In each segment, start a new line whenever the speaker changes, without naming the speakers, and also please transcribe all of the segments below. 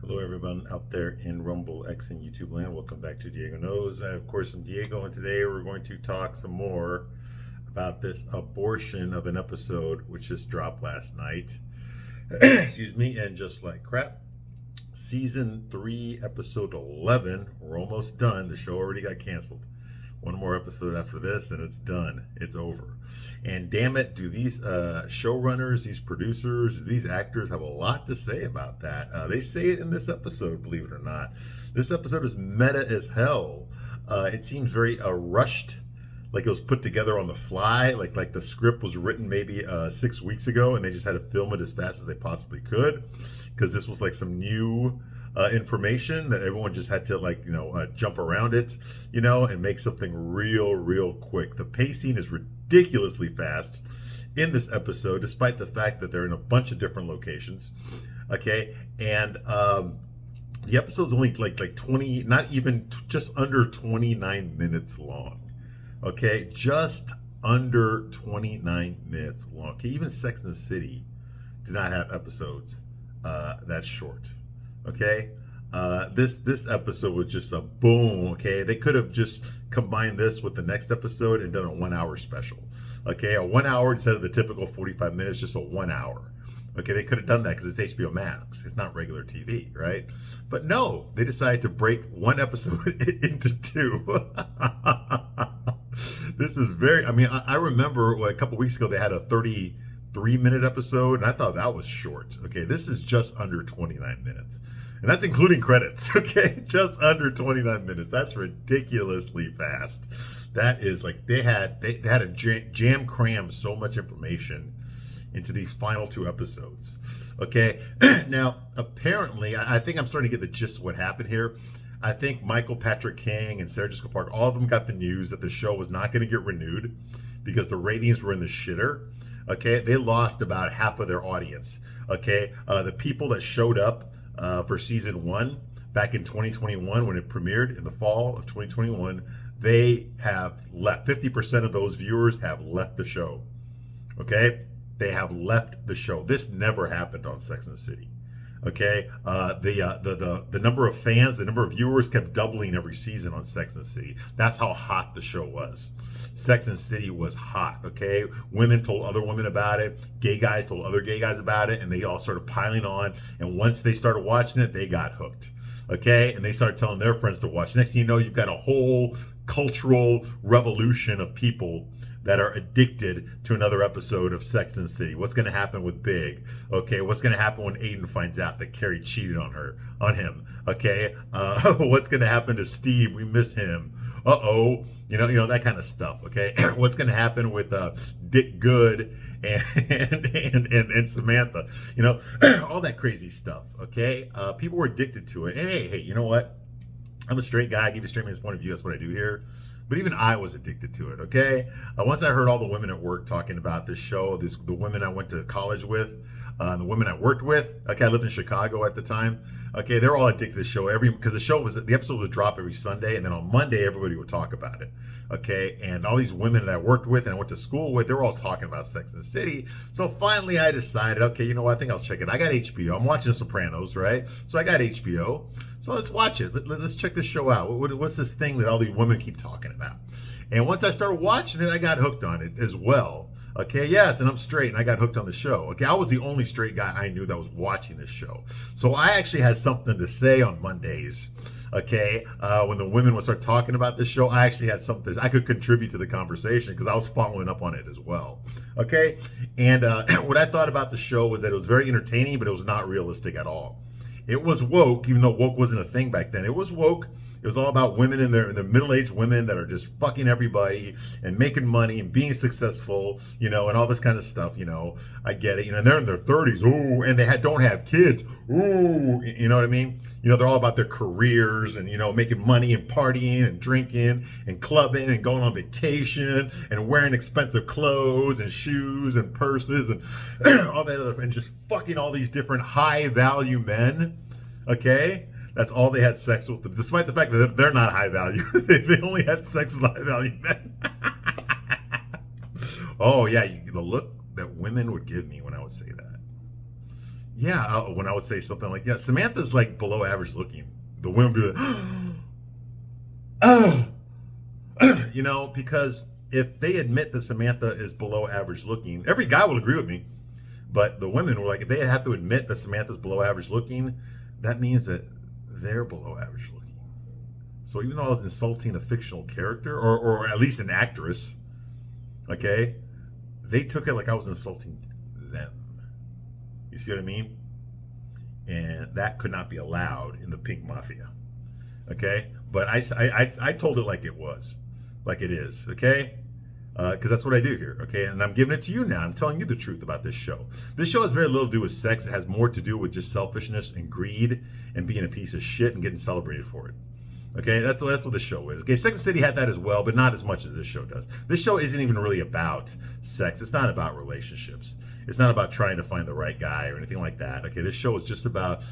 Hello, everyone out there in Rumble, X, and YouTube land. Welcome back to Diego Knows. I, of course, am Diego, and today we're going to talk some more about this abortion of an episode which just dropped last night. Excuse me, and just like crap. Season 3, episode 11. We're almost done. The show already got canceled. One more episode after this, and it's done. It's over. And damn it, do these showrunners, these producers, these actors have a lot to say about that. They say it in this episode, believe it or not. This episode is meta as hell. It seems very rushed, like it was put together on the fly, like the script was written maybe 6 weeks ago, and they just had to film it as fast as they possibly could, because this was like some new information that everyone just had to jump around it, and make something real quick. The pacing is ridiculously fast in this episode, despite the fact that they're in a bunch of different locations. Okay, and the episode's only like 20, not even just under 29 minutes long. Okay, just under 29 minutes long. Okay, even Sex and the City did not have episodes that short. Okay, this episode was just a boom. Okay, they could have just combined this with the next episode and done a 1 hour special. Okay, a 1 hour instead of the typical 45 minutes, just a 1 hour. Okay, they could have done that because it's HBO Max. It's not regular TV, right? But no, they decided to break one episode into two. This is very, I remember a couple weeks ago they had a 33-minute episode, and I thought that was short. Okay, this is just under 29 minutes. And that's including credits, okay? Just under 29 minutes. That's ridiculously fast. That is like, they had to jam cram so much information into these final two episodes. Okay, now apparently, I think I'm starting to get the gist of what happened here. I think Michael Patrick King and Sarah Jessica Parker, all of them got the news that the show was not going to get renewed because the ratings were in the shitter. Okay, they lost about half of their audience. Okay, the people that showed up for season 1 back in 2021 when it premiered in the fall of 2021, they have left. 50% of those viewers have left the show. Okay, they have left the show. This never happened on Sex and the City. Okay, the number of fans, the number of viewers kept doubling every season on Sex and the City. That's how hot the show was. Sex and the City was hot. Okay, women told other women about it. Gay guys told other gay guys about it, and they all started piling on. And once they started watching it, they got hooked. Okay, and they started telling their friends to watch. Next thing you know, you've got a whole cultural revolution of people that are addicted to another episode of Sex and the City. What's going to happen with Big? Okay, what's going to happen when Aiden finds out that Carrie cheated on him? Okay, what's going to happen to Steve? We miss him. You know that kind of stuff. Okay, what's going to happen with Dick Good and Samantha? All that crazy stuff. Okay, people were addicted to it. And hey, you know what? I'm a straight guy. I give you a straight man's point of view. That's what I do here. But even I was addicted to it, okay? Once I heard all the women at work talking about this show, the women I went to college with, the women I worked with, okay, I lived in Chicago at the time, okay, they're all addicted to the show because the episode would drop every Sunday, and then on Monday, everybody would talk about it, okay? And all these women that I worked with and I went to school with, they were all talking about Sex and the City. So finally I decided, okay, you know what, I think I'll check it. I got HBO. I'm watching The Sopranos, right? So I got HBO. So let's watch it. Let's check this show out. What's this thing that all these women keep talking about? And once I started watching it, I got hooked on it as well. Okay, yes, and I'm straight, and I got hooked on the show. Okay, I was the only straight guy I knew that was watching this show. So I actually had something to say on Mondays. Okay, when the women would start talking about this show, I actually had something I could contribute to the conversation because I was following up on it as well. Okay, and what I thought about the show was that it was very entertaining, but it was not realistic at all. It was woke, even though woke wasn't a thing back then. It was woke. It was all about women in their middle-aged women that are just fucking everybody and making money and being successful, and all this kind of stuff. I get it. And they're in their 30s. Ooh, and they don't have kids. Ooh, you know what I mean? They're all about their careers and making money and partying and drinking and clubbing and going on vacation and wearing expensive clothes and shoes and purses and all that other, and just fucking all these different high-value men. Okay. That's all they had sex with them, despite the fact that they're not high value. They only had sex with high value men. Oh, yeah, the look that women would give me when I would say that. yeah, when I would say something like, yeah, Samantha's like below average looking, the women would be like, oh, you know, because if they admit that Samantha is below average looking, every guy will agree with me. But the women were like, if they have to admit that Samantha's below average looking, that means that they're below average looking. So even though I was insulting a fictional character, or at least an actress, okay, they took it like I was insulting them. You see what I mean? And that could not be allowed in the Pink Mafia. Okay? But I told it like it was, like it is, okay? Because that's what I do here, okay? And I'm giving it to you now. I'm telling you the truth about this show. This show has very little to do with sex. It has more to do with just selfishness and greed and being a piece of shit and getting celebrated for it. Okay, that's what the show is. Okay, Sex and the City had that as well, but not as much as this show does. This show isn't even really about sex. It's not about relationships. It's not about trying to find the right guy or anything like that. Okay, this show is just about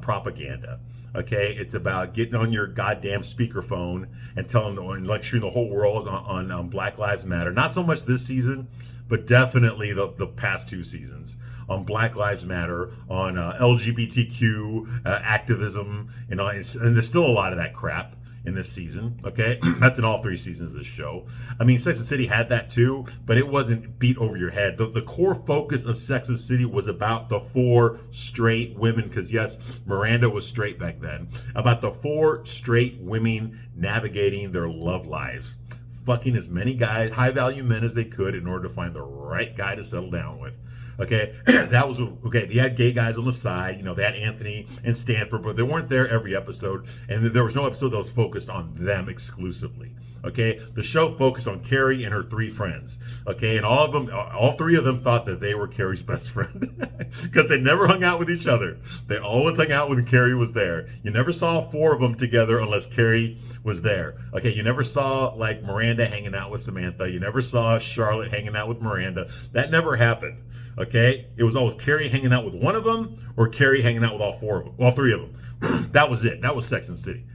propaganda. Okay, it's about getting on your goddamn speakerphone and telling and lecturing the whole world on Black Lives Matter. Not so much this season, but definitely the past 2 seasons. On Black Lives Matter, on LGBTQ activism, and there's still a lot of that crap in this season, okay? That's in all 3 seasons of this show. I mean, Sex and the City had that too, but it wasn't beat over your head. The core focus of Sex and the City was about the 4 straight women, because yes, Miranda was straight back then, about the 4 straight women navigating their love lives, fucking as many guys, high-value men as they could in order to find the right guy to settle down with. Okay, that was okay. They had gay guys on the side, you know. They had Anthony and Stanford, but they weren't there every episode, and there was no episode that was focused on them exclusively. Okay, the show focused on Carrie and her 3 friends. Okay, and all 3 of them thought that they were Carrie's best friend because they never hung out with each other. They always hung out when Carrie was there. You never saw 4 of them together unless Carrie was there. Okay, you never saw like Miranda hanging out with Samantha. You never saw Charlotte hanging out with Miranda. That never happened. Okay, it was always Carrie hanging out with one of them or Carrie hanging out with all 4 of them, all 3 of them. That was it. That was Sex and the City.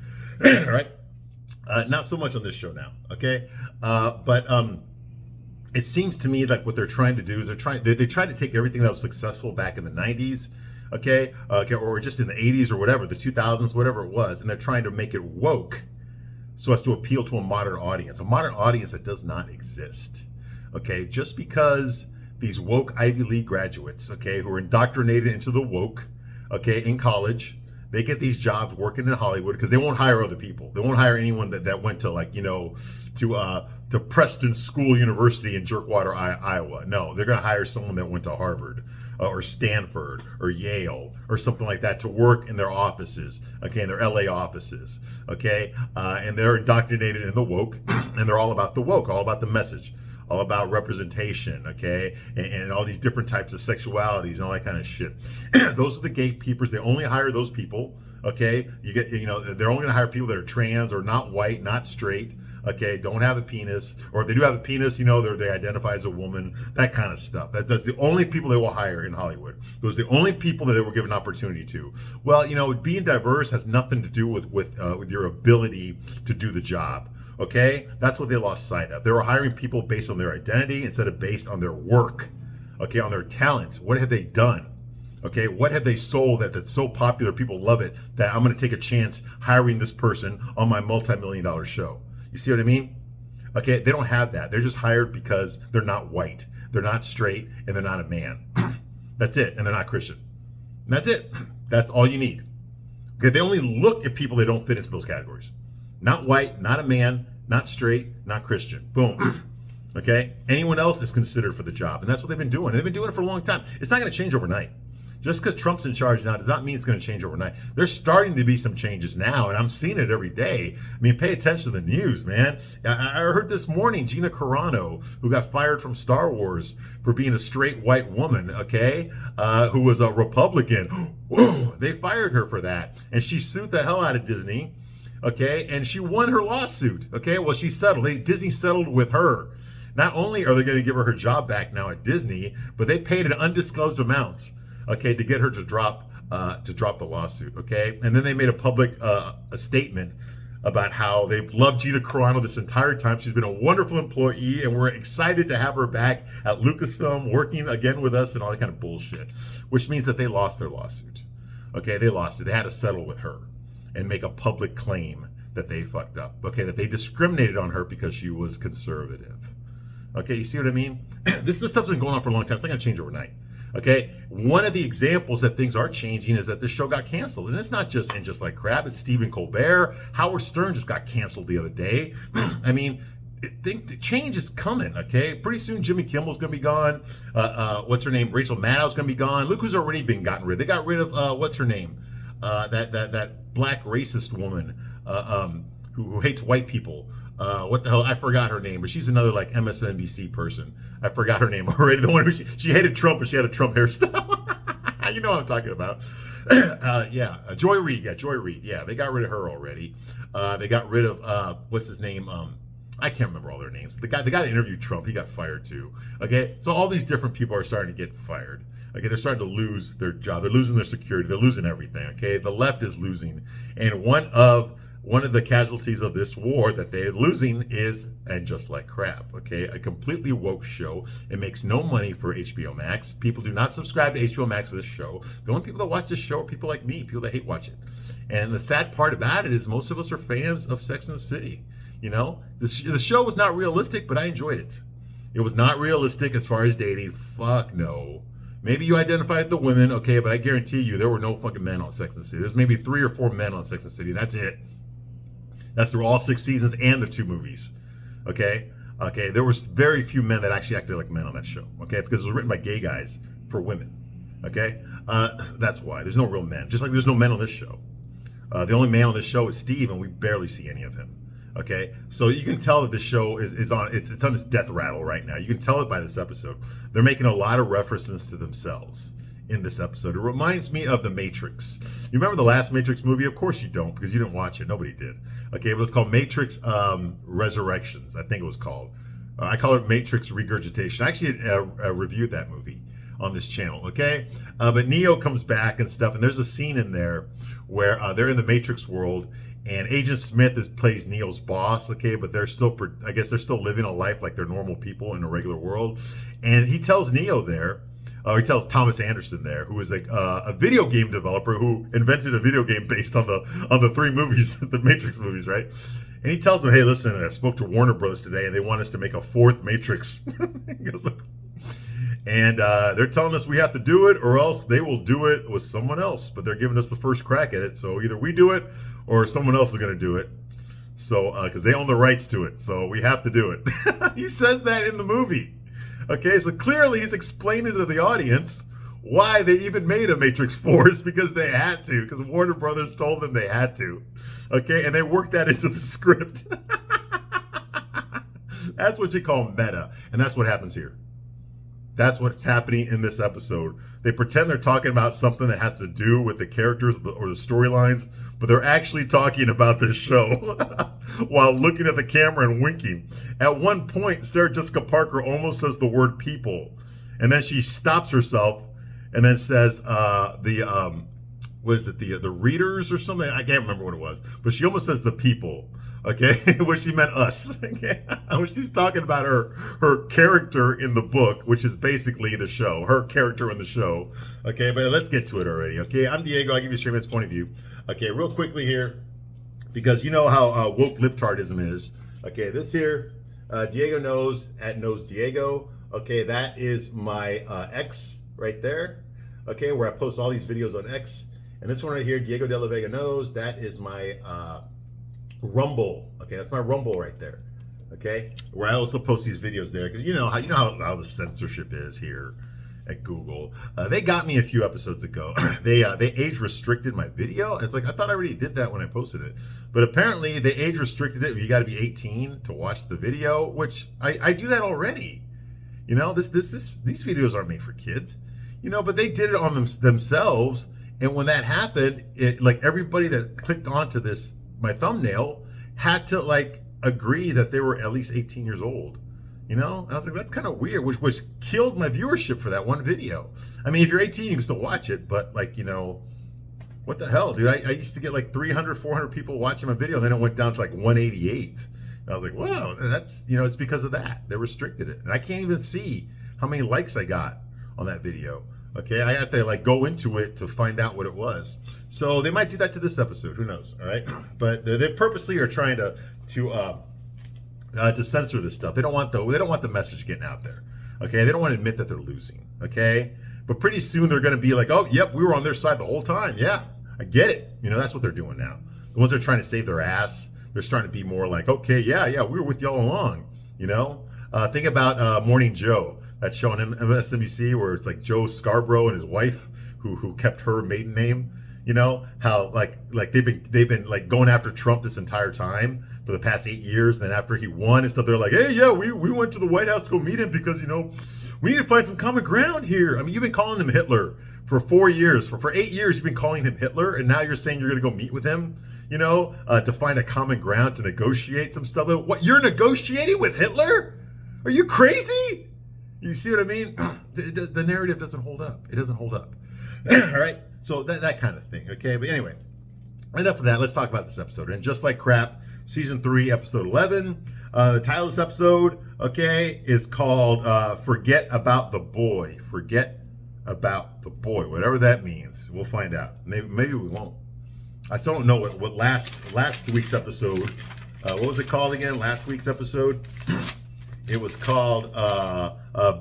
All right. Not so much on this show now. Okay, but it seems to me like what they're trying to do is they try to take everything that was successful back in the 90s, okay, or just in the 80s or whatever, the 2000s, whatever it was, and they're trying to make it woke so as to appeal to a modern audience that does not exist. Okay, just because these woke Ivy League graduates, okay, who are indoctrinated into the woke, okay, in college, they get these jobs working in Hollywood because they won't hire other people. They won't hire anyone that went to, like, you know, to Preston School University in Jerkwater, Iowa. No, they're going to hire someone that went to Harvard or Stanford or Yale or something like that to work in their offices, okay, in their LA offices, okay, and they're indoctrinated in the woke, and they're all about the woke, all about the message, all about representation, okay, and all these different types of sexualities and all that kind of shit. Those are the gatekeepers. They only hire those people, okay. They're only going to hire people that are trans or not white, not straight, okay, don't have a penis, or if they do have a penis, you know, they identify as a woman, that kind of stuff. That's the only people they will hire in Hollywood. Those are the only people that they will give an opportunity to. Well, you know, being diverse has nothing to do with your ability to do the job. Okay, that's what they lost sight of. They were hiring people based on their identity instead of based on their work, okay, on their talent. What have they done? Okay, what have they sold that's so popular, people love it, that I'm going to take a chance hiring this person on my multi-million-dollar show? You see what I mean? Okay, they don't have that. They're just hired because they're not white, they're not straight, and they're not a man. That's it, and they're not Christian. And that's it. That's all you need. Okay, they only look at people that don't fit into those categories. Not white, not a man, not straight, not Christian. Boom. Okay? Anyone else is considered for the job. And that's what they've been doing. They've been doing it for a long time. It's not going to change overnight. Just because Trump's in charge now does not mean it's going to change overnight. There's starting to be some changes now, and I'm seeing it every day. I mean, pay attention to the news, man. I heard this morning Gina Carano, who got fired from Star Wars for being a straight white woman, okay, who was a Republican. Whoa, they fired her for that. And she sued the hell out of Disney. Okay, and she won her lawsuit. Okay, well, she settled. Disney settled with her. Not only are they going to give her job back now at Disney, but they paid an undisclosed amount, okay, to get her to drop the lawsuit. Okay, and then they made a public a statement about how they've loved Gina Carano this entire time. She's been a wonderful employee, and we're excited to have her back at Lucasfilm working again with us and all that kind of bullshit, which means that they lost their lawsuit. Okay, they lost it. They had to settle with her and make a public claim that they fucked up. Okay, that they discriminated on her because she was conservative. Okay, you see what I mean? This stuff's been going on for a long time. It's not going to change overnight. Okay, one of the examples that things are changing is that this show got canceled, and it's not just in Just Like Crab. It's Stephen Colbert. Howard Stern just got canceled the other day. I mean, I think the change is coming. Okay, pretty soon Jimmy Kimmel's gonna be gone. What's her name? Rachel Maddow's gonna be gone. Look who's already been gotten rid. They got rid of what's her name? That black racist woman who hates white people. What the hell? I forgot her name, but she's another like MSNBC person. I forgot her name already. The one who she hated Trump, but she had a Trump hairstyle. You know what I'm talking about. Joy Reid. Yeah, Joy Reid. Yeah, they got rid of her already. They got rid of what's his name? I can't remember all their names. The guy that interviewed Trump, he got fired too. Okay, so all these different people are starting to get fired. Okay, they're starting to lose their job. They're losing their security. They're losing everything. Okay, the left is losing, and one of the casualties of this war that they're losing is And Just Like Crab. Okay, a completely woke show. It makes no money for HBO Max. People do not subscribe to HBO Max for this show. The only people that watch this show are people like me, people that hate watch it. And the sad part about it is most of us are fans of Sex and the City. You know, the show was not realistic, but I enjoyed it. It was not realistic as far as dating. Fuck no. Maybe you identify with the women, okay, but I guarantee you there were no fucking men on Sex and the City. There's maybe 3 or 4 men on Sex and the City. That's it. That's through all 6 seasons and the 2 movies. Okay? Okay, there was very few men that actually acted like men on that show. Okay? Because it was written by gay guys for women. Okay? That's why. There's no real men. Just like there's no men on this show. The only man on this show is Steve, and we barely see any of him. Okay, so you can tell that the show is on it's on its death rattle right now. You can tell it by this episode. They're making a lot of references to themselves in this episode. It reminds me of The Matrix. You remember the last Matrix movie? Of course you don't, because you didn't watch it. Nobody did. Okay, but it's called Matrix Resurrections, I think it was called. I call it Matrix Regurgitation. I actually reviewed that movie on this channel, okay? But Neo comes back and stuff, and there's a scene in there where they're in the Matrix world, and Agent Smith plays Neo's boss, okay, but they're still, I guess they're still living a life like they're normal people in a regular world. And he tells Neo there, he tells Thomas Anderson there, who is a video game developer who invented a video game based on the 3 movies, the Matrix movies, right? And he tells them, hey, listen, I spoke to Warner Bros. Today, and they want us to make a 4th Matrix. And they're telling us we have to do it, or else they will do it with someone else. But they're giving us the first crack at it, so either we do it, or someone else is going to do it. So, because they own the rights to it, so we have to do it. He says that in the movie. Okay, so clearly he's explaining to the audience why they even made a Matrix 4 is because they had to, because Warner Brothers told them they had to. Okay, and they worked that into the script. That's what you call meta, and that's what happens here. That's what's happening in this episode. They pretend they're talking about something that has to do with the characters or the storylines, but they're actually talking about this show while looking at the camera and winking. At one point, Sarah Jessica Parker almost says the word people, and then she stops herself and then says the readers or something? I can't remember what it was, but she almost says the people. Okay, which she meant us. Okay, when she's talking about her character in the book, which is basically the show, her character in the show. Okay, but let's get to it already. Okay, I'm Diego. I'll give you a Streamman's point of view. Okay, real quickly here, because you know how woke libtardism is. Okay, this here, Diego knows Diego. Okay, that is my X right there. Okay, where I post all these videos on X, and this one right here, Diego De La Vega knows, that is my Rumble. Okay, that's my Rumble right there. Okay, where I also post these videos there, because you know how the censorship is here at Google. They got me a few episodes ago. They age restricted my video. It's like, I thought I already did that when I posted it, but apparently they age restricted it. You got to be 18 to watch the video, which I do that already. You know, these videos aren't made for kids. You know, but they did it on themselves, and when that happened, it like everybody that clicked onto this, my thumbnail, had to like agree that they were at least 18 years old. You know, I was like, that's kind of weird, which killed my viewership for that one video. I mean, if you're 18, you can still watch it, but like, you know, What the hell, dude? I used to get like 300, 400 people watching my video, and then it went down to like 188. And I was like, wow, that's, it's because of that. They restricted it. And I can't even see how many likes I got on that video. Okay, I have to like go into it to find out what it was. So they might do that to this episode. Who knows? All right, but they purposely are trying to censor this stuff. They don't want the message getting out there. Okay, they don't want to admit that they're losing. Okay, but pretty soon they're going to be like, oh, yep, we were on their side the whole time. Yeah, I get it. That's what they're doing now. The ones that are trying to save their ass, they're starting to be more like, okay, yeah, we were with y'all along. Think about Morning Joe. That show on MSNBC where it's like Joe Scarborough and his wife who kept her maiden name. How like they've been like going after Trump this entire time for the past 8 years. And then after he won and stuff, they're like, hey, yeah, we went to the White House to go meet him because, we need to find some common ground here. I mean, you've been calling him Hitler for 4 years. For 8 years, you've been calling him Hitler. And now you're saying you're going to go meet with him, to find a common ground, to negotiate some stuff. What, you're negotiating with Hitler? Are you crazy? You see what I mean? The narrative doesn't hold up. It doesn't hold up. All right? So that kind of thing, okay? But anyway, enough of that. Let's talk about this episode. And Just Like Crap, Season 3, Episode 11. The title of this episode, okay, is called Forget About the Boy. Forget About the Boy. Whatever that means. We'll find out. Maybe we won't. I still don't know what last week's episode, what was it called again? Last week's episode? It was called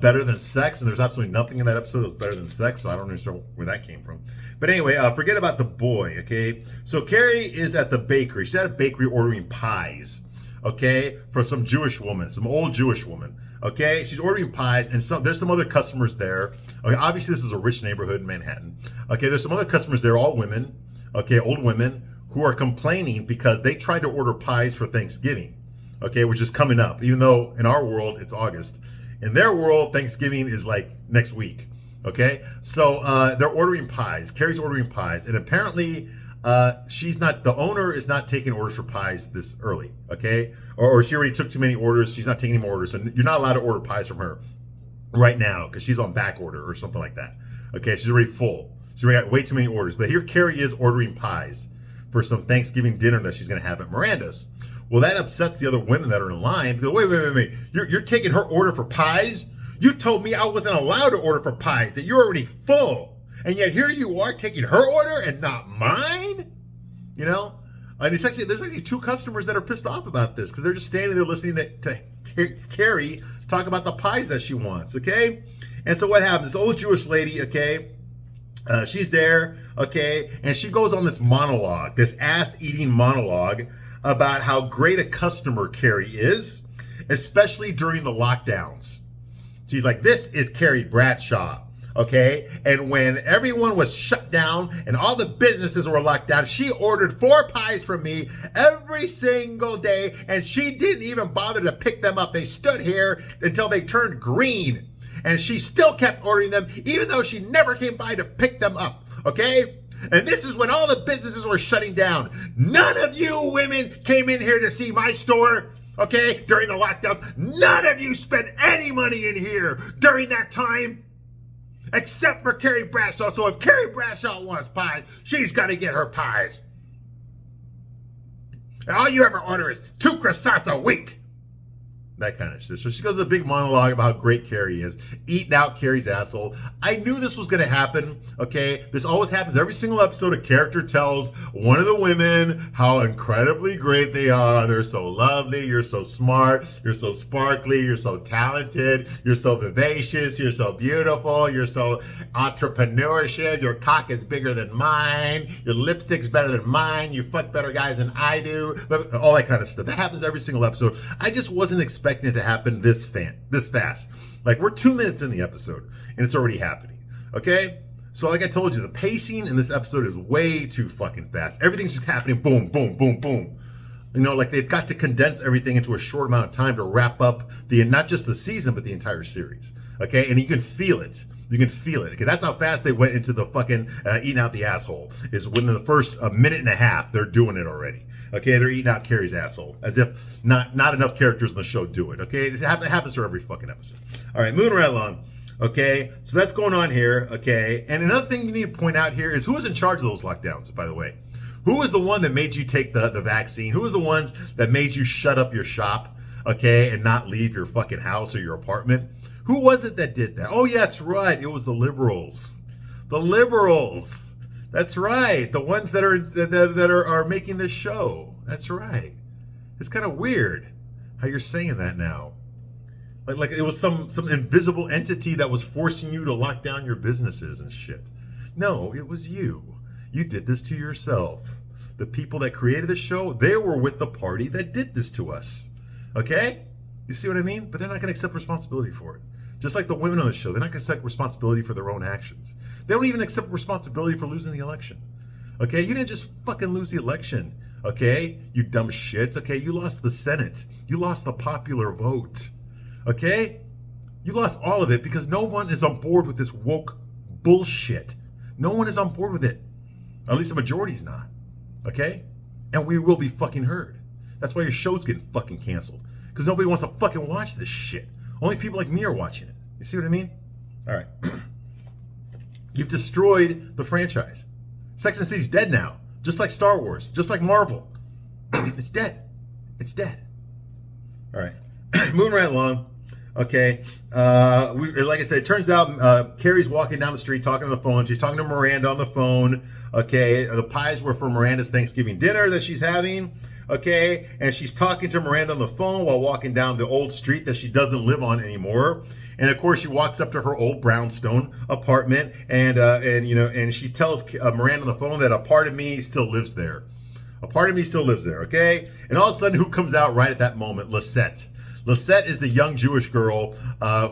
Better Than Sex, and there's absolutely nothing in that episode that was better than sex, so I don't understand where that came from. But anyway, forget about the boy, okay? So Carrie is at the bakery. She's at a bakery ordering pies, okay, for some Jewish woman, some old Jewish woman, okay? She's ordering pies, and there's some other customers there. Okay, obviously, this is a rich neighborhood in Manhattan. Okay, there's some other customers there, all women, okay, old women, who are complaining because they tried to order pies for Thanksgiving. Okay, which is coming up, even though in our world it's August. In their world, Thanksgiving is like next week. Okay, so they're ordering pies. Carrie's ordering pies, and apparently the owner is not taking orders for pies this early. Okay, or she already took too many orders. She's not taking any more orders, and you're not allowed to order pies from her right now because she's on back order or something like that. Okay, she's already full. She's already got way too many orders. But here Carrie is ordering pies for some Thanksgiving dinner that she's going to have at Miranda's. Well, that upsets the other women that are in line. Because, wait. You're taking her order for pies? You told me I wasn't allowed to order for pies, that you're already full. And yet here you are taking her order and not mine? And there's actually two customers that are pissed off about this because they're just standing there listening to Carrie talk about the pies that she wants, okay? And so what happens? This old Jewish lady, okay, she's there, okay, and she goes on this monologue, this ass-eating monologue about how great a customer Carrie is, especially during the lockdowns. She's like, this is Carrie Bradshaw, okay? And when everyone was shut down and all the businesses were locked down, she ordered 4 pies from me every single day, and she didn't even bother to pick them up. They stood here until they turned green, and she still kept ordering them, even though she never came by to pick them up, okay? And this is when all the businesses were shutting down. None of you women came in here to see my store, okay, during the lockdown. None of you spent any money in here during that time, except for Carrie Bradshaw. So if Carrie Bradshaw wants pies, she's got to get her pies. And all you ever order is 2 croissants a week. That kind of shit. So she goes to a big monologue about how great Carrie is, eating out Carrie's asshole. I knew this was going to happen, okay? This always happens. Every single episode, a character tells one of the women how incredibly great they are. They're so lovely. You're so smart. You're so sparkly. You're so talented. You're so vivacious. You're so beautiful. You're so entrepreneurship. Your cock is bigger than mine. Your lipstick's better than mine. You fuck better guys than I do. All that kind of stuff. That happens every single episode. I just wasn't expecting it to happen this fast. Like, we're 2 minutes in the episode and it's already happening. Okay? So like I told you, the pacing in this episode is way too fucking fast. Everything's just happening boom, boom, boom, boom. Like they've got to condense everything into a short amount of time to wrap up not just the season, but the entire series. Okay? And you can feel it. You can feel it. Okay, that's how fast they went into the fucking eating out the asshole. Is within the first minute and a half, they're doing it already. Okay, they're eating out Carrie's asshole. As if not enough characters in the show do it. Okay, it happens for every fucking episode. All right, moving right along. Okay, so that's going on here. Okay, and another thing you need to point out here is who was in charge of those lockdowns, by the way. Who was the one that made you take the vaccine? Who was the ones that made you shut up your shop, okay, and not leave your fucking house or your apartment? Who was it that did that? Oh, yeah, that's right. It was the liberals. The liberals. That's right. The ones that are making this show. That's right. It's kind of weird how you're saying that now. Like it was some invisible entity that was forcing you to lock down your businesses and shit. No, it was you. You did this to yourself. The people that created the show, they were with the party that did this to us. Okay? You see what I mean? But they're not going to accept responsibility for it. Just like the women on the show, they're not going to accept responsibility for their own actions. They don't even accept responsibility for losing the election. Okay? You didn't just fucking lose the election. Okay? You dumb shits. Okay? You lost the Senate. You lost the popular vote. Okay? You lost all of it because no one is on board with this woke bullshit. No one is on board with it. At least the majority's not. Okay? And we will be fucking heard. That's why your show's getting fucking canceled. Because nobody wants to fucking watch this shit. Only people like me are watching it. You see what I mean? All right. You've destroyed the franchise. Sex and the City's dead now. Just like Star Wars. Just like Marvel. It's dead. It's dead. All right. Moving right along. Okay, like I said, it turns out Carrie's walking down the street talking on the phone. She's talking to Miranda on the phone. Okay, the pies were for Miranda's Thanksgiving dinner that she's having. Okay, and she's talking to Miranda on the phone while walking down the old street that she doesn't live on anymore. And of course, she walks up to her old brownstone apartment, and she tells Miranda on the phone that a part of me still lives there. A part of me still lives there. Okay, and all of a sudden, who comes out right at that moment? Lisette. Lisette is the young Jewish girl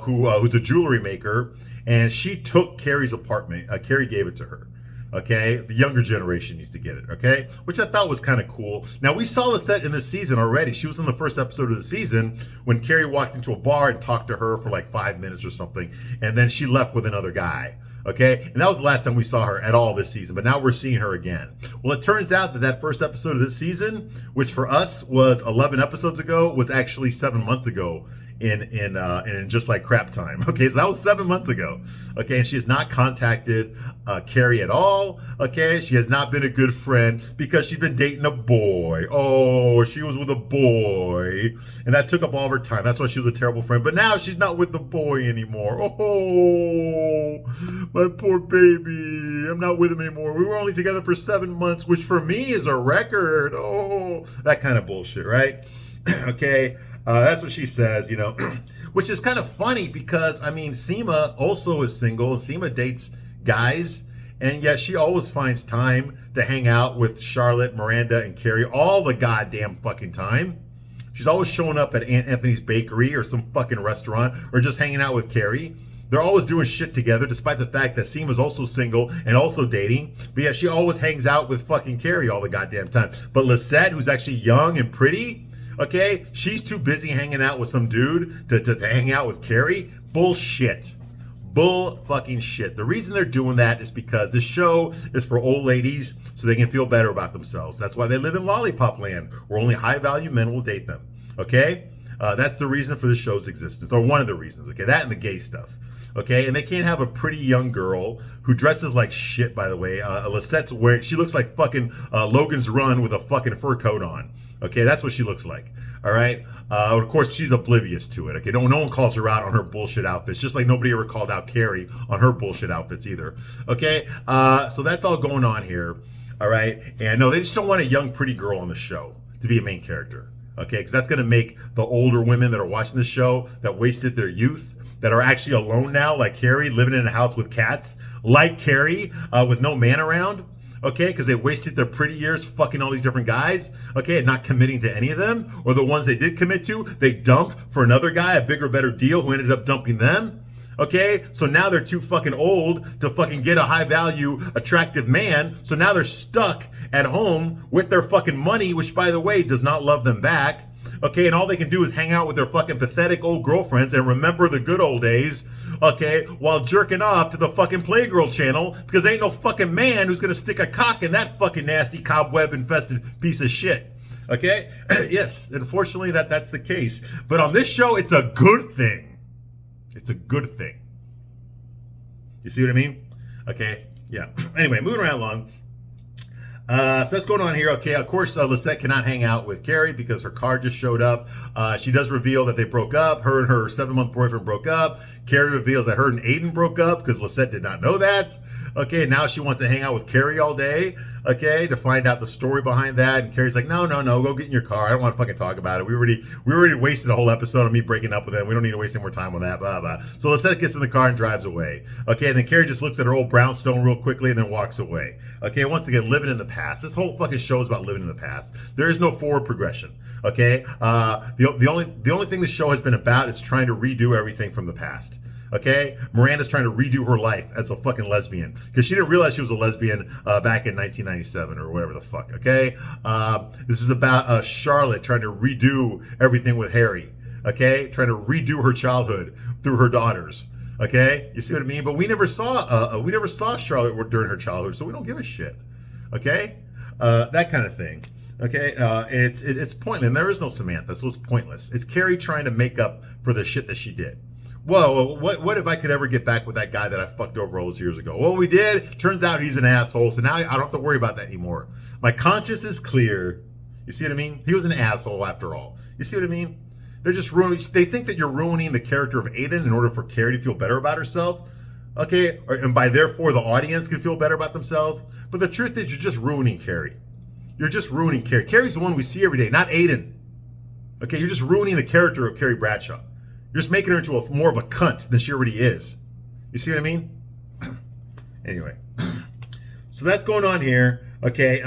who's a jewelry maker, and she took Carrie's apartment. Carrie gave it to her. Okay, the younger generation needs to get it. Okay, which I thought was kind of cool. Now we saw Lisette in this season already. She was in the first episode of the season when Carrie walked into a bar and talked to her for like 5 minutes or something, and then she left with another guy. Okay, and that was the last time we saw her at all this season, but now we're seeing her again. Well, it turns out that first episode of this season, which for us was 11 episodes ago, was actually 7 months ago in Just Like Crap Time. Okay, so that was 7 months ago. Okay, and she has not contacted Carrie at all. Okay, she has not been a good friend because she's been dating a boy. Oh, she was with a boy, and that took up all of her time. That's why she was a terrible friend. But now she's not with the boy anymore. Oh, my poor baby. I'm not with him anymore. We were only together for 7 months, which for me is a record. Oh, that kind of bullshit, right? Okay. That's what she says, which is kind of funny because, I mean, Seema also is single. And Seema dates guys, and yet she always finds time to hang out with Charlotte, Miranda, and Carrie all the goddamn fucking time. She's always showing up at Aunt Anthony's Bakery or some fucking restaurant or just hanging out with Carrie. They're always doing shit together, despite the fact that Seema's also single and also dating. But yeah, she always hangs out with fucking Carrie all the goddamn time. But Lisette, who's actually young and pretty, okay, she's too busy hanging out with some dude to hang out with Carrie. Bullshit. Bull fucking shit. The reason they're doing that is because this show is for old ladies so they can feel better about themselves. That's why they live in lollipop land, where only high value men will date them. Okay? That's the reason for the show's existence, or one of the reasons. Okay, that and the gay stuff. Okay, and they can't have a pretty young girl who dresses like shit, by the way. Lisette's wearing, she looks like fucking Logan's Run with a fucking fur coat on. Okay, that's what she looks like. All right. Of course, she's oblivious to it. Okay, no one calls her out on her bullshit outfits, just like nobody ever called out Carrie on her bullshit outfits either. Okay, so that's all going on here. All right, and no, they just don't want a young, pretty girl on the show to be a main character. Okay, because that's going to make the older women that are watching the show that wasted their youth, that are actually alone now, like Carrie, living in a house with cats, like Carrie, with no man around, okay, because they wasted their pretty years fucking all these different guys, okay, and not committing to any of them, or the ones they did commit to, they dumped for another guy, a bigger, better deal, who ended up dumping them. Okay, so now they're too fucking old to fucking get a high value, attractive man. So now they're stuck at home with their fucking money, which, by the way, does not love them back. Okay, and all they can do is hang out with their fucking pathetic old girlfriends and remember the good old days, okay, while jerking off to the fucking Playgirl channel, because there ain't no fucking man who's gonna stick a cock in that fucking nasty cobweb-infested piece of shit. Okay? Yes, unfortunately that's the case. But on this show, it's a good thing. It's a good thing. You see what I mean? Okay, yeah. Anyway, moving right along. So that's going on here. Okay, of course, Lisette cannot hang out with Carrie because her car just showed up. She does reveal that they broke up. Her and her 7-month boyfriend broke up. Carrie reveals that her and Aiden broke up because Lisette did not know that. Okay, now she wants to hang out with Carrie all day. Okay, to find out the story behind that. And Carrie's like, no, go get in your car. I don't want to fucking talk about it. We already wasted a whole episode on me breaking up with him. We don't need to waste any more time on that, blah, blah. So Lisette gets in the car and drives away. Okay, and then Carrie just looks at her old brownstone real quickly and then walks away. Okay, once again, living in the past. This whole fucking show is about living in the past. There is no forward progression. Okay, the only thing the show has been about is trying to redo everything from the past. Okay, Miranda's trying to redo her life as a fucking lesbian because she didn't realize she was a lesbian back in 1997 or whatever the fuck. Okay, this is about Charlotte trying to redo everything with Harry. Okay, trying to redo her childhood through her daughters. Okay, you see what I mean? But we never saw Charlotte during her childhood, so we don't give a shit. Okay, that kind of thing. Okay, and it's pointless. And there is no Samantha, so it's pointless. It's Carrie trying to make up for the shit that she did. Whoa, what if I could ever get back with that guy that I fucked over all those years ago? Well, we did. Turns out he's an asshole, so now I don't have to worry about that anymore. My conscience is clear. You see what I mean? He was an asshole after all. You see what I mean? They're just ruining. They think that you're ruining the character of Aiden in order for Carrie to feel better about herself. Okay, and by therefore the audience can feel better about themselves. But the truth is, you're just ruining Carrie. You're just ruining Carrie. Carrie's the one we see every day, not Aiden. Okay, you're just ruining the character of Carrie Bradshaw. You're just making her into more of a cunt than she already is. You see what I mean? Anyway, so that's going on here. Okay,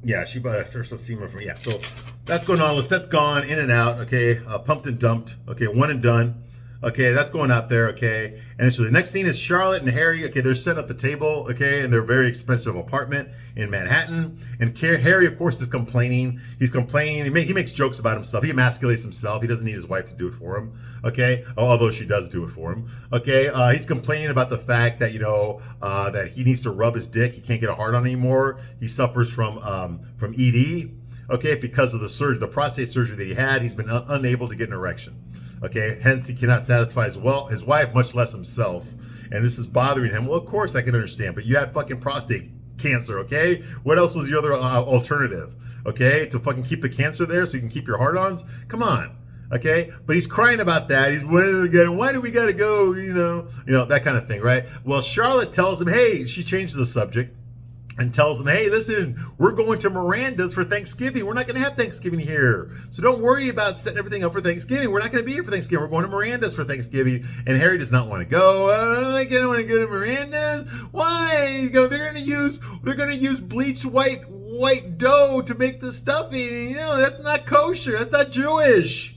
yeah, she there's some semen from, yeah, so that's going on. Lisette's gone, in and out, okay, pumped and dumped, okay, one and done. Okay, that's going out there, okay. And so the next scene is Charlotte and Harry. Okay, they're set up the table, okay, in their very expensive apartment in Manhattan. And Harry, of course, is complaining. He's complaining. He makes jokes about himself. He emasculates himself. He doesn't need his wife to do it for him, okay, although she does do it for him. Okay, he's complaining about the fact that, that he needs to rub his dick. He can't get a hard on anymore. He suffers from ED, okay, because of the prostate surgery that he had. He's been unable to get an erection. Okay, hence he cannot satisfy his wife, much less himself. And this is bothering him. Well, of course I can understand, but you had fucking prostate cancer, okay? What else was your other alternative? Okay, to fucking keep the cancer there so you can keep your hard-ons? Come on, okay? But he's crying about that. He's, why do we gotta go, that kind of thing, right? Well, Charlotte tells him, hey, she changes the subject and tells him, hey, listen, we're going to Miranda's for Thanksgiving. We're not going to have Thanksgiving here. So don't worry about setting everything up for Thanksgiving. We're not going to be here for Thanksgiving. We're going to Miranda's for Thanksgiving. And Harry does not want to go. I don't want to go to Miranda's. Why? They're going to use bleached white dough to make the stuffing. That's not kosher. That's not Jewish.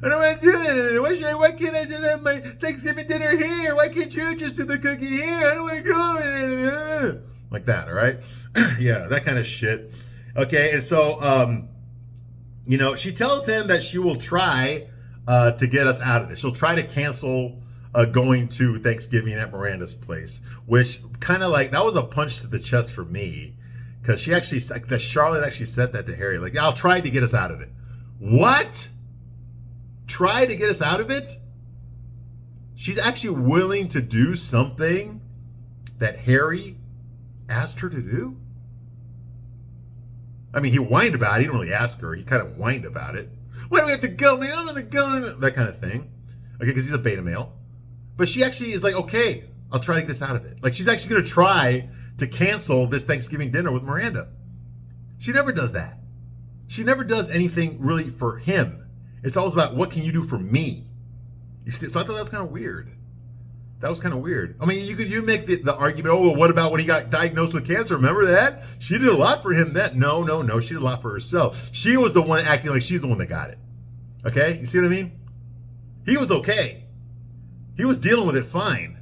I don't want to do it. Why can't I just have my Thanksgiving dinner here? Why can't you just do the cooking here? I don't want to go. Like that, all right? Yeah, that kind of shit. Okay, and so, she tells him that she will try to get us out of this. She'll try to cancel going to Thanksgiving at Miranda's place, which kind of that was a punch to the chest for me, because Charlotte actually said that to Harry. Like, I'll try to get us out of it. What? Try to get us out of it? She's actually willing to do something that Harry asked her to do? I mean, he whined about it. He didn't really ask her. He kind of whined about it. Why do we have to go, man? I don't want to go. That kind of thing. Okay, because he's a beta male. But she actually is like, okay, I'll try to get us out of it. Like, she's actually going to try to cancel this Thanksgiving dinner with Miranda. She never does that. She never does anything really for him. It's always about, what can you do for me? You see, so I thought that was kind of weird. That was kind of weird. I mean, you make the argument, oh, well, what about when he got diagnosed with cancer? Remember that? She did a lot for him then. No. She did a lot for herself. She was the one acting like she's the one that got it. Okay? You see what I mean? He was okay. He was dealing with it fine.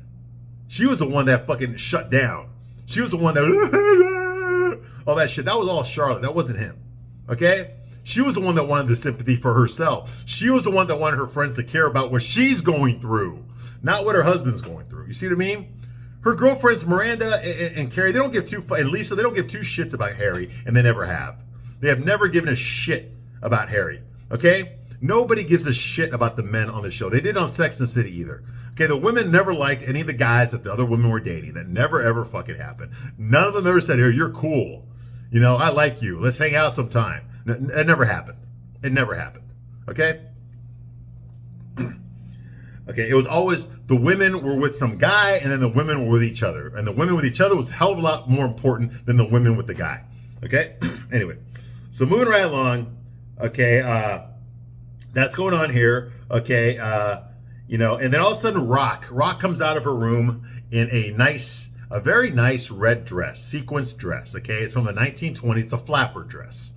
She was the one that fucking shut down. She was the one that, all that shit. That was all Charlotte. That wasn't him. Okay? She was the one that wanted the sympathy for herself. She was the one that wanted her friends to care about what she's going through, not what her husband's going through. You see what I mean? Her girlfriends, Miranda and Carrie, and Lisa, they don't give two shits about Harry, and they never have. They have never given a shit about Harry. Okay? Nobody gives a shit about the men on the show. They did on Sex and the City either. Okay, the women never liked any of the guys that the other women were dating. That never ever fucking happened. None of them ever said, "Here, you're cool. You know, I like you. Let's hang out sometime." It never happened. It never happened. Okay? Okay, it was always the women were with some guy and then the women were with each other. And the women with each other was a hell of a lot more important than the women with the guy. Okay? Anyway, so moving right along. Okay, that's going on here. Okay, you know, and then all of a sudden Rock comes out of her room in a very nice red dress, sequence dress. Okay, it's from the 1920s, the flapper dress.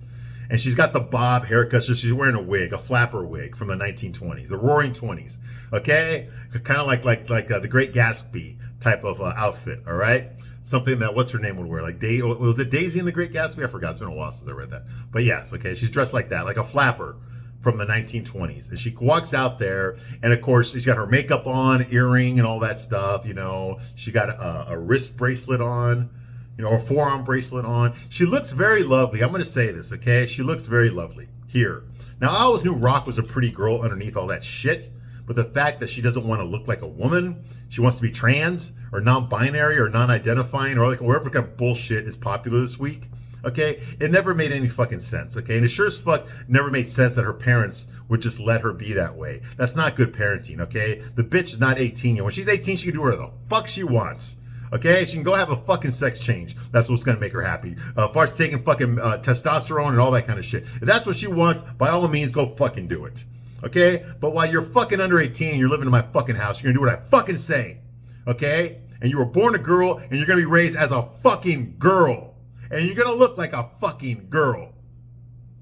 And she's got the bob haircut, so she's wearing a wig, a flapper wig from the 1920s, the roaring 20s. Okay, kind of like the Great Gatsby type of outfit. All right, something that what's her name would wear, like was it Daisy in the Great Gatsby? I forgot. It's been a while since I read that. But yes, okay, she's dressed like that, like a flapper from the 1920s. And she walks out there, and of course she's got her makeup on, earring, and all that stuff. You know, she got a wrist bracelet on. You know, or forearm bracelet on. She looks very lovely. I'm going to say this, okay? She looks very lovely here. Now, I always knew Rock was a pretty girl underneath all that shit, but the fact that she doesn't want to look like a woman, she wants to be trans or non-binary or non-identifying or like whatever kind of bullshit is popular this week, okay? It never made any fucking sense, okay? And it sure as fuck never made sense that her parents would just let her be that way. That's not good parenting, okay? The bitch is not 18 yet. When she's 18, she can do whatever the fuck she wants. Okay, she can go have a fucking sex change. That's what's gonna make her happy. As far as taking fucking testosterone and all that kind of shit. If that's what she wants, by all means, go fucking do it. Okay? But while you're fucking under 18 and you're living in my fucking house, you're gonna do what I fucking say. Okay? And you were born a girl and you're gonna be raised as a fucking girl. And you're gonna look like a fucking girl.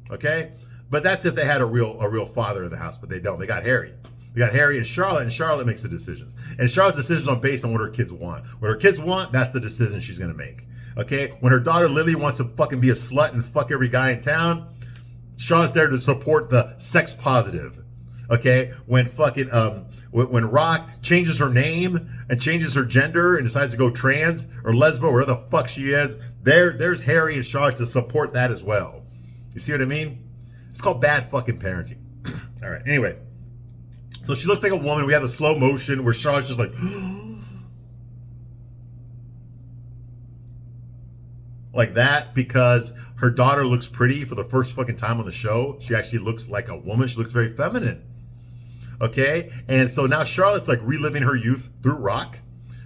Okay? But that's if they had a real father in the house, but they don't. They got Harry. We got Harry and Charlotte makes the decisions. And Charlotte's decisions are based on what her kids want. What her kids want, that's the decision she's going to make. Okay? When her daughter Lily wants to fucking be a slut and fuck every guy in town, Charlotte's there to support the sex positive. Okay? When fucking, when Rock changes her name and changes her gender and decides to go trans or lesbo or whatever the fuck she is, there's Harry and Charlotte to support that as well. You see what I mean? It's called bad fucking parenting. All right. Anyway. So she looks like a woman. We have the slow motion where Charlotte's just like, like that because her daughter looks pretty for the first fucking time on the show. She actually looks like a woman. She looks very feminine. Okay? And so now Charlotte's like reliving her youth through Rock.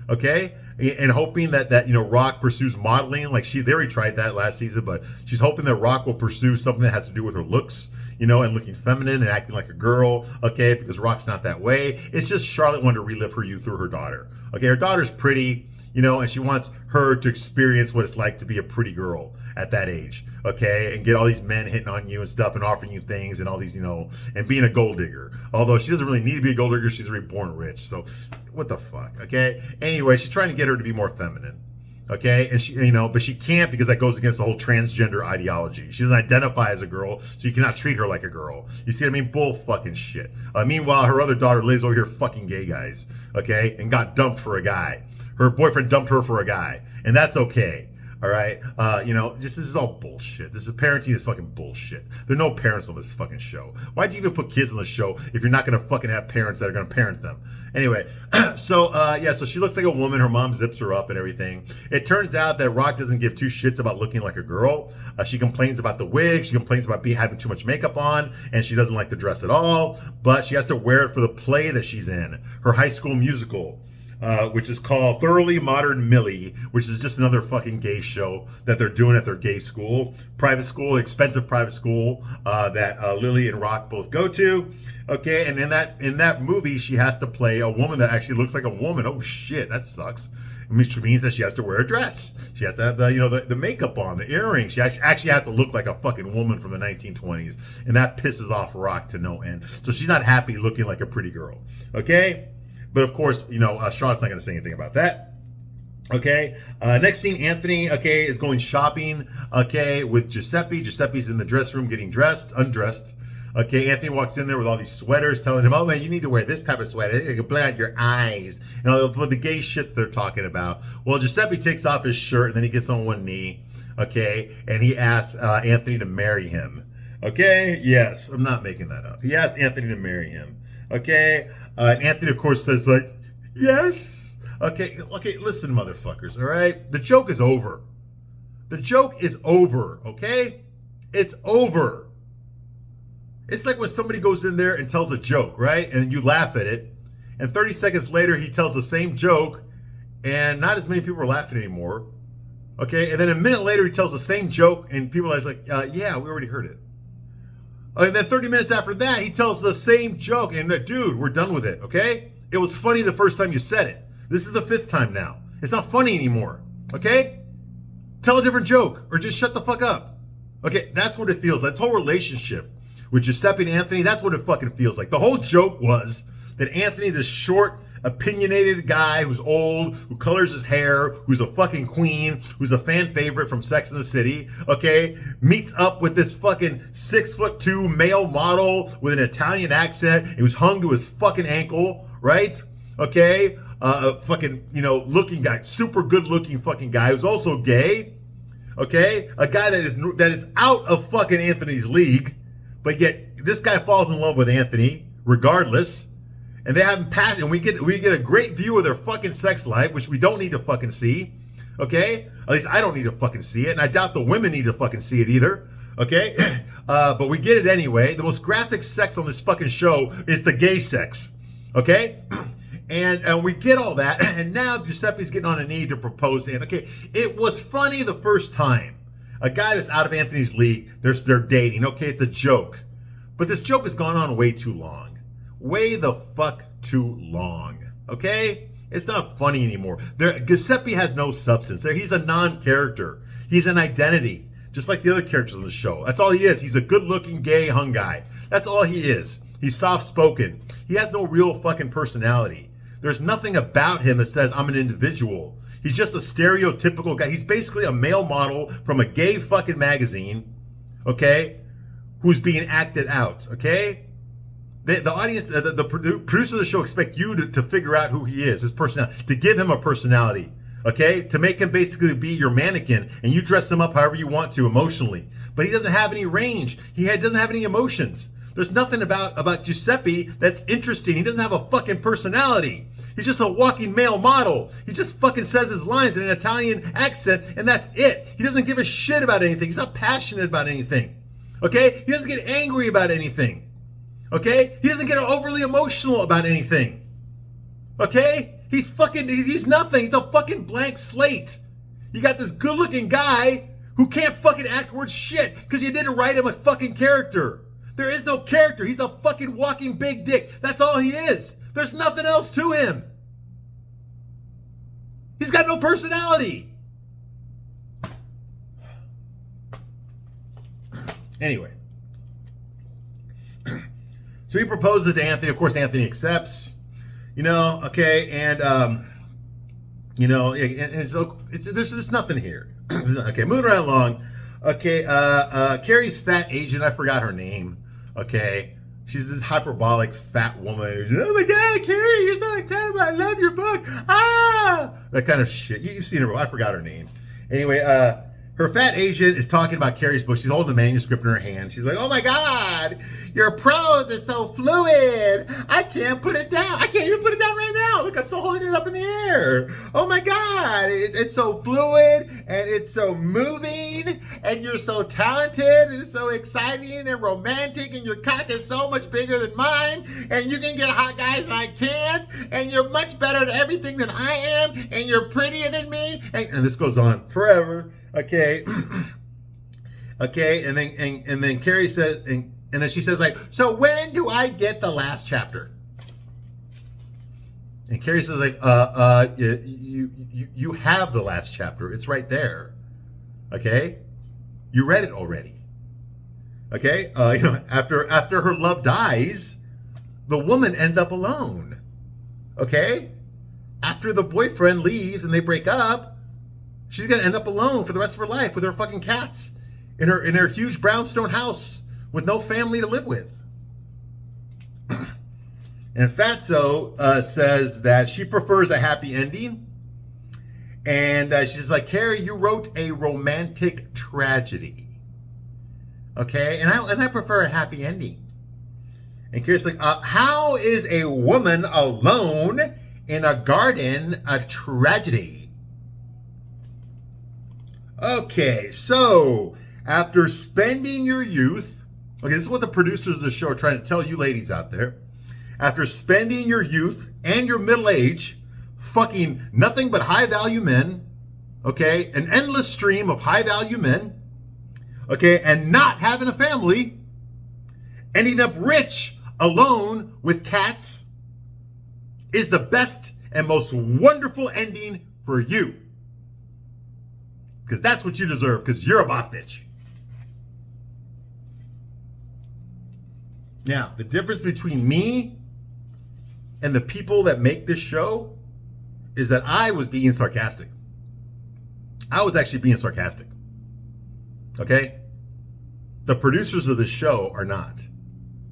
Okay? And hoping that you know, Rock pursues modeling. Like they already tried that last season, but she's hoping that Rock will pursue something that has to do with her looks. You know, and looking feminine and acting like a girl, okay, because Rock's not that way. It's just Charlotte wanted to relive her youth through her daughter. Okay, her daughter's pretty, you know, and she wants her to experience what it's like to be a pretty girl at that age, okay, and get all these men hitting on you and stuff and offering you things and all these, you know, and being a gold digger. Although she doesn't really need to be a gold digger, she's already born rich, so what the fuck, okay? Anyway, she's trying to get her to be more feminine. Okay, and she, you know, but she can't because that goes against the whole transgender ideology. She doesn't identify as a girl, so you cannot treat her like a girl. You see what I mean? Bull fucking shit. Meanwhile, her other daughter Liz over here fucking gay guys, okay, and got dumped for a guy. Her boyfriend dumped her for a guy, and that's okay. All right, you know, this is all bullshit. This is parenting is fucking bullshit. There are no parents on this fucking show. Why'd you even put kids on the show if you're not gonna fucking have parents that are gonna parent them? Anyway, so yeah, so she looks like a woman. Her mom zips her up and everything. It turns out that Rock doesn't give two shits about looking like a girl. She complains about the wig. She complains about having too much makeup on, and she doesn't like the dress at all. But she has to wear it for the play that she's in, her High School Musical. Which is called Thoroughly Modern Millie, which is just another fucking gay show that they're doing at their gay school, private school, expensive private school that Lily and Rock both go to. Okay, and in that movie, she has to play a woman that actually looks like a woman. Oh shit, that sucks. Which means that she has to wear a dress. She has to have the makeup on, the earrings. She actually has to look like a fucking woman from the 1920s, and that pisses off Rock to no end. So she's not happy looking like a pretty girl. Okay. But of course, you know, Charlotte's not going to say anything about that. Okay. Next scene, Anthony, okay, is going shopping, okay, with Giuseppe. Giuseppe's in the dressing room getting undressed. Okay, Anthony walks in there with all these sweaters telling him, oh man, you need to wear this type of sweater. It can play on your eyes. You know, the gay shit they're talking about. Well, Giuseppe takes off his shirt and then he gets on one knee, okay, and he asks Anthony to marry him. Okay, yes, I'm not making that up. He asked Anthony to marry him. Okay, and Anthony, of course, says like, yes. Okay, listen, motherfuckers, all right? The joke is over. The joke is over, okay? It's over. It's like when somebody goes in there and tells a joke, right? And you laugh at it, and 30 seconds later, he tells the same joke, and not as many people are laughing anymore. Okay, and then a minute later, he tells the same joke, and people are like, yeah, we already heard it. And then 30 minutes after that, he tells the same joke, and dude, we're done with it, okay? It was funny the first time you said it. This is the 5th time now. It's not funny anymore, okay? Tell a different joke, or just shut the fuck up. Okay, that's what it feels like. This whole relationship with Giuseppe and Anthony, that's what it fucking feels like. The whole joke was that Anthony, this short, opinionated guy who's old, who colors his hair, who's a fucking queen, who's a fan favorite from Sex and the City, okay, meets up with this fucking 6'2" male model with an Italian accent who's hung to his fucking ankle, right? Okay, fucking, looking guy, super good looking fucking guy who's also gay, okay, a guy that is out of fucking Anthony's league, but yet this guy falls in love with Anthony regardless. And they have passion. We get a great view of their fucking sex life, which we don't need to fucking see. Okay? At least I don't need to fucking see it. And I doubt the women need to fucking see it either. Okay? But we get it anyway. The most graphic sex on this fucking show is the gay sex. Okay? And we get all that. And now Giuseppe's getting on a knee to propose to Anthony. Okay, it was funny the first time. A guy that's out of Anthony's league, they're dating. Okay, it's a joke. But this joke has gone on way too long. Way the fuck too long, okay? It's not funny anymore. Giuseppe has no substance. He's a non-character. He's an identity, just like the other characters on the show. That's all he is. He's a good-looking, gay, hung guy. That's all he is. He's soft-spoken. He has no real fucking personality. There's nothing about him that says, I'm an individual. He's just a stereotypical guy. He's basically a male model from a gay fucking magazine, okay, who's being acted out, okay? The audience, the producer of the show expect you to figure out who he is, his personality, to give him a personality, okay? To make him basically be your mannequin, and you dress him up however you want to emotionally. But he doesn't have any range. He doesn't have any emotions. There's nothing about Giuseppe that's interesting. He doesn't have a fucking personality. He's just a walking male model. He just fucking says his lines in an Italian accent, and that's it. He doesn't give a shit about anything. He's not passionate about anything, okay? He doesn't get angry about anything. Okay? He doesn't get overly emotional about anything. Okay? He's nothing. He's a fucking blank slate. You got this good looking guy who can't fucking act worth shit because you didn't write him a fucking character. There is no character. He's a fucking walking big dick. That's all he is. There's nothing else to him. He's got no personality. Anyway. So he proposes to Anthony. Of course, Anthony accepts. Okay, and there's just nothing here. Okay, moving right along. Okay, Carrie's fat agent. I forgot her name. Okay, she's this hyperbolic fat woman. Oh my God, Carrie, you're so incredible. I love your book. That kind of shit. You've seen her. I forgot her name. Anyway, her fat agent is talking about Carrie's book. She's holding the manuscript in her hand. She's like, oh my God, your prose is so fluid. I can't put it down. I can't even put it down right now. Look, I'm still holding it up in the air. Oh my God, it's so fluid and it's so moving and you're so talented and so exciting and romantic and your cock is so much bigger than mine and you can get hot guys and I can't and you're much better at everything than I am and you're prettier than me. And this goes on forever. Okay. Okay. And then Carrie says, and then she says like, so when do I get the last chapter? And Carrie says like, you have the last chapter. It's right there. Okay. You read it already. Okay. After her love dies, the woman ends up alone. Okay. After the boyfriend leaves and they break up, she's going to end up alone for the rest of her life with her fucking cats in her huge brownstone house with no family to live with. And Fatso says that she prefers a happy ending. And she's like, Carrie, you wrote a romantic tragedy. Okay, and I prefer a happy ending. And Kira's like, how is a woman alone in a garden a tragedy? Okay, so after spending your youth, okay, this is what the producers of the show are trying to tell you ladies out there. After spending your youth and your middle age fucking nothing but high value men, okay, an endless stream of high value men, okay, and not having a family, ending up rich alone with cats is the best and most wonderful ending for you. Because that's what you deserve, because you're a boss bitch. Now, the difference between me and the people that make this show is that I was being sarcastic. I was actually being sarcastic. Okay? The producers of this show are not.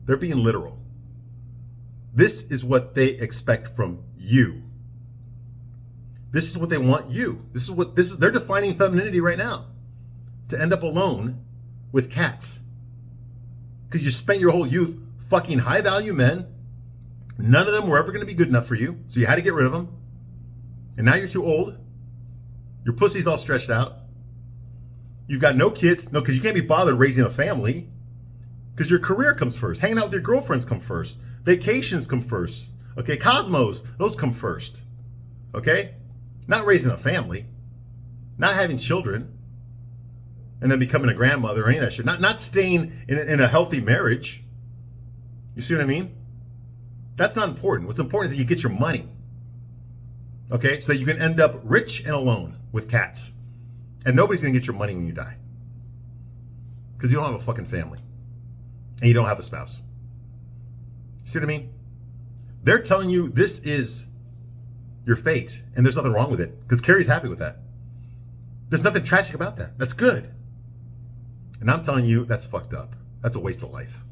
They're being literal. This is what they expect from you. This is what they want you. They're defining femininity right now. To end up alone with cats. Because you spent your whole youth fucking high value men. None of them were ever going to be good enough for you. So you had to get rid of them. And now you're too old. Your pussy's all stretched out. You've got no kids. No, because you can't be bothered raising a family. Because your career comes first. Hanging out with your girlfriends come first. Vacations come first. Okay, Cosmos, those come first. Okay? Not raising a family. Not having children. And then becoming a grandmother or any of that shit. Not staying in a healthy marriage. You see what I mean? That's not important. What's important is that you get your money. Okay? So that you can end up rich and alone with cats. And nobody's going to get your money when you die. Because you don't have a fucking family. And you don't have a spouse. See what I mean? They're telling you this is your fate. And there's nothing wrong with it. Because Carrie's happy with that. There's nothing tragic about that. That's good. And I'm telling you, that's fucked up. That's a waste of life.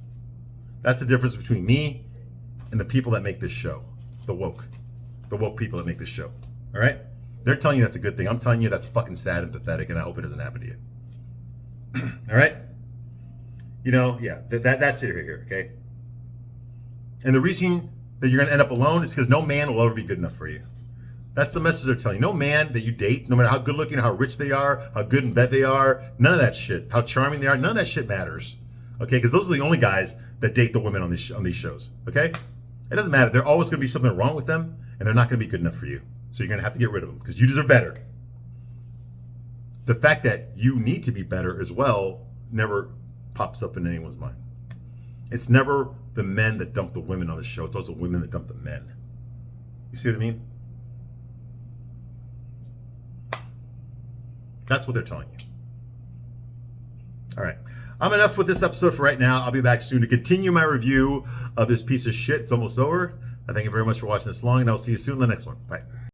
That's the difference between me and the people that make this show. The woke people that make this show. All right? They're telling you that's a good thing. I'm telling you that's fucking sad and pathetic, and I hope it doesn't happen to you. All right? You know, yeah, that's it here, okay? And the reason that you're going to end up alone is because no man will ever be good enough for you. That's the message they're telling you. No man that you date, no matter how good looking, how rich they are, how good in bed they are, none of that shit, how charming they are, none of that shit matters. Okay? Because those are the only guys that date the women on these shows. Okay? It doesn't matter. There's always going to be something wrong with them, and they're not going to be good enough for you. So you're going to have to get rid of them because you deserve better. The fact that you need to be better as well never pops up in anyone's mind. It's never the men that dump the women on the show. It's also women that dump the men. You see what I mean? That's what they're telling you. All right. I'm enough with this episode for right now. I'll be back soon to continue my review of this piece of shit. It's almost over. I thank you very much for watching this long, and I'll see you soon in the next one. Bye.